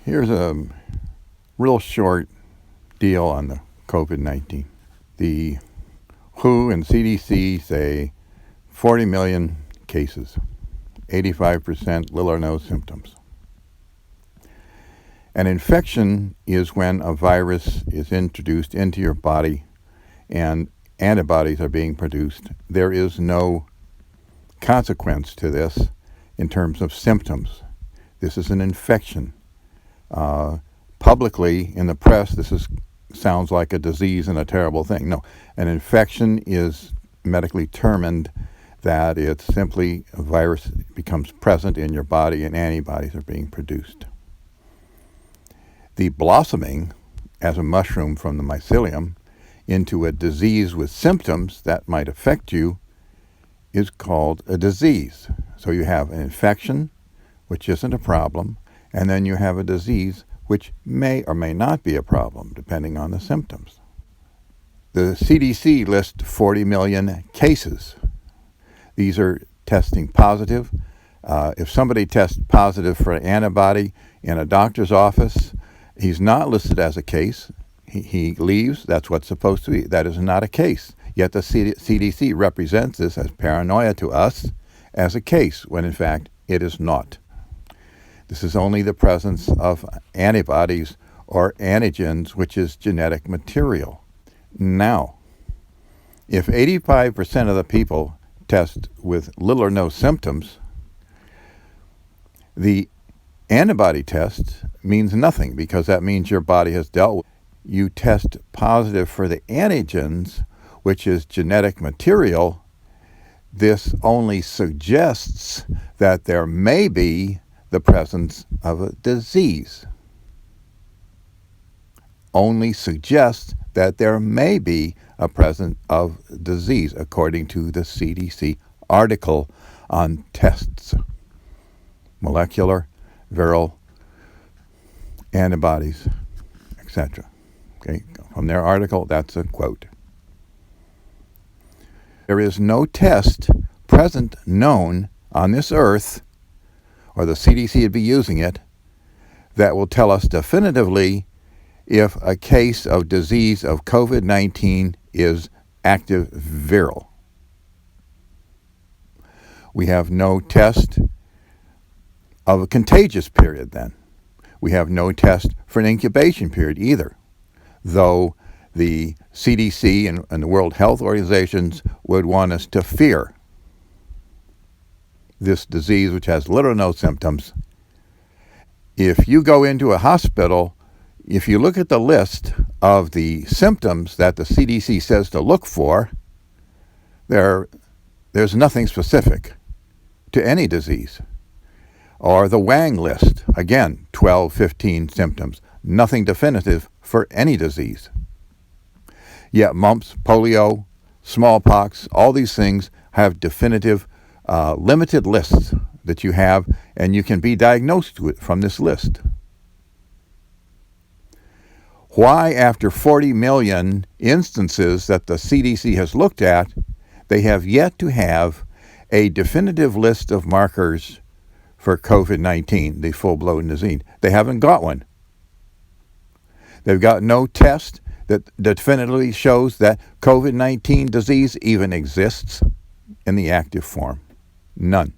Here's a real short deal on the COVID-19. The WHO and CDC say 40 million cases, 85% little or no symptoms. An infection is when a virus is introduced into your body and antibodies are being produced. There is no consequence to this in terms of symptoms. This is an infection. Publicly in the press, this sounds like a disease and a terrible thing. No, an infection is medically termed that it's simply a virus becomes present in your body and antibodies are being produced. The blossoming as a mushroom from the mycelium into a disease with symptoms that might affect you is called a disease. So you have an infection, which isn't a problem, and then you have a disease which may or may not be a problem, depending on the symptoms. The CDC lists 40 million cases. These are testing positive. If somebody tests positive for an antibody in a doctor's office, he's not listed as a case. He leaves. That's what's supposed to be. That is not a case. Yet the CDC represents this as paranoia to us as a case, when in fact it is not. This is only the presence of antibodies or antigens, which is genetic material. Now, if 85% of the people test with little or no symptoms, the antibody test means nothing, because that means your body has dealt with it. You test positive for the antigens, which is genetic material. This only suggests that there may be the presence of a disease. Only suggests that there may be a presence of disease, according to the CDC article on tests, molecular, viral, antibodies, etc. Okay, from their article, that's a quote. There is no test present known on this earth, or the CDC would be using it, that will tell us definitively if a case of disease of COVID-19 is active viral. We have no test of a contagious period then. We have no test for an incubation period either, though the CDC and the World Health Organizations would want us to fear this disease, which has little or no symptoms. If you go into a hospital, if you look at the list of the symptoms that the CDC says to look for, there's nothing specific to any disease. Or the Wang list, again, 12, 15 symptoms, nothing definitive for any disease. Yet mumps, polio, smallpox, all these things have definitive limited lists that you have, and you can be diagnosed with from this list. Why, after 40 million instances that the CDC has looked at, they have yet to have a definitive list of markers for COVID-19, the full-blown disease? They haven't got one. They've got no test that definitively shows that COVID-19 disease even exists in the active form. None.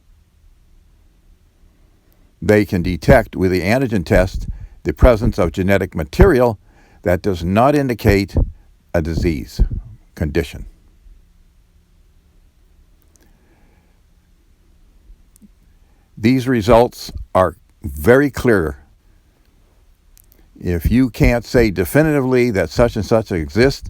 They can detect with the antigen test the presence of genetic material that does not indicate a disease condition. These results are very clear. If you can't say definitively that such and such exists,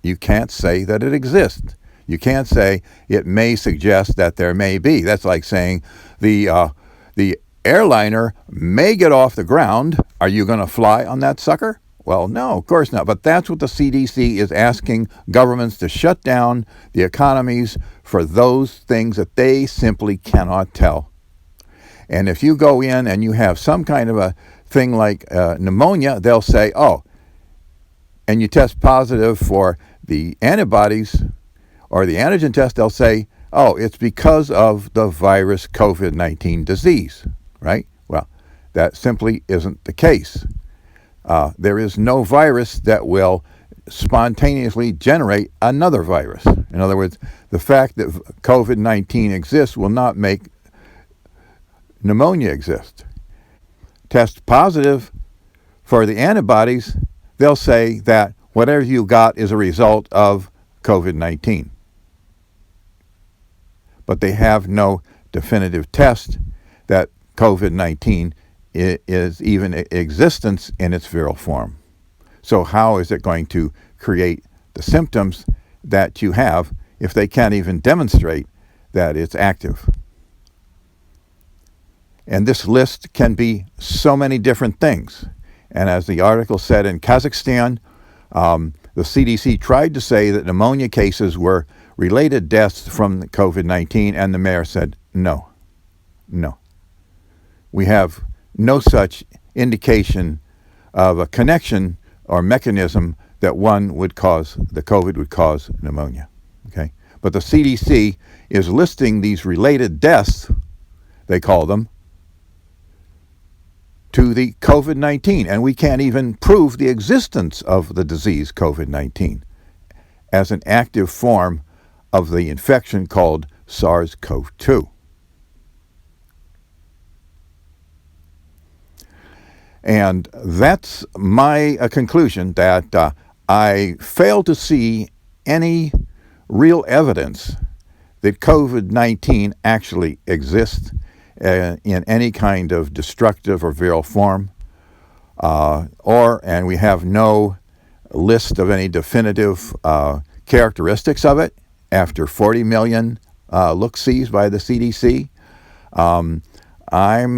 you can't say that it exists. You can't say it may suggest that there may be. That's like saying the airliner may get off the ground. Are you going to fly on that sucker? Well, no, of course not. But that's what the CDC is asking governments to shut down the economies for those things that they simply cannot tell. And if you go in and you have some kind of a thing like pneumonia, they'll say, oh, and you test positive for the antibodies or the antigen test, they'll say, oh, it's because of the virus COVID-19 disease, right? Well, That simply isn't the case. There is no virus that will spontaneously generate another virus. In other words, the fact that COVID-19 exists will not make pneumonia exist. Test positive for the antibodies, they'll say that whatever you got is a result of COVID-19. But they have no definitive test that COVID-19 is even in existence in its viral form. So how is it going to create the symptoms that you have if they can't even demonstrate that it's active? And this list can be so many different things. And as the article said, in Kazakhstan, the CDC tried to say that pneumonia cases were related deaths from COVID-19, and the mayor said, no. We have no such indication of a connection or mechanism that the COVID would cause pneumonia. Okay? But the CDC is listing these related deaths, they call them, to the COVID-19, and we can't even prove the existence of the disease COVID-19 as an active form of the infection called SARS-CoV-2. And that's my conclusion, that I fail to see any real evidence that COVID-19 actually exists in any kind of destructive or viral form, and we have no list of any definitive characteristics of it after 40 million look-sees by the CDC. I'm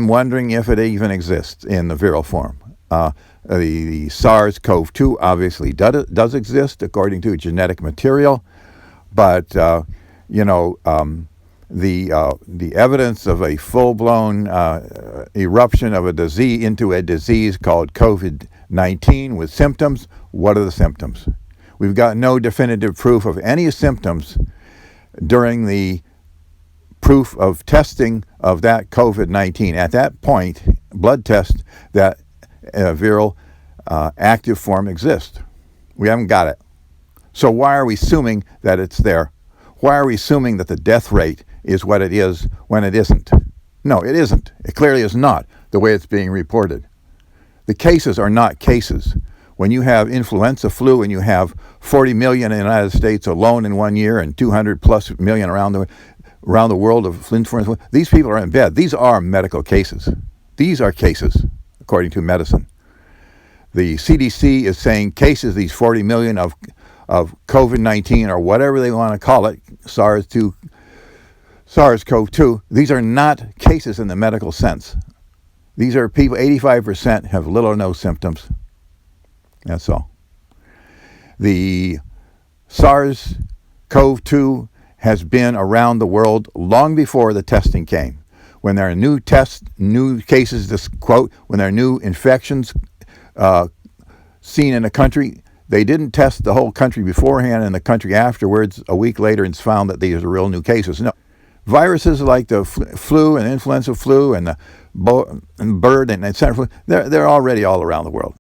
wondering if it even exists in the viral form. The SARS-CoV-2 obviously does exist according to genetic material, but the evidence of a full-blown eruption of a disease into a disease called COVID-19 with symptoms, what are the symptoms? We've got no definitive proof of any symptoms during the proof of testing of that COVID-19. At that point, blood test, that viral active form exists. We haven't got it. So why are we assuming that it's there? Why are we assuming that the death rate is what it is when it isn't? No, it isn't. It clearly is not the way it's being reported. The cases are not cases. When you have influenza flu and you have 40 million in the United States alone in 1 year and 200 plus million around the world of influenza, these people are in bed. These are medical cases. These are cases, according to medicine. The CDC is saying cases, these 40 million of COVID-19 or whatever they want to call it, SARS-CoV-2, these are not cases in the medical sense. These are people, 85% have little or no symptoms. That's all. The SARS-CoV-2 has been around the world long before the testing came. When there are new tests, new cases, this quote, when there are new infections seen in a country, they didn't test the whole country beforehand and the country afterwards a week later and found that these are real new cases. No. Viruses like the flu and influenza flu and the bird and etc., they're already all around the world.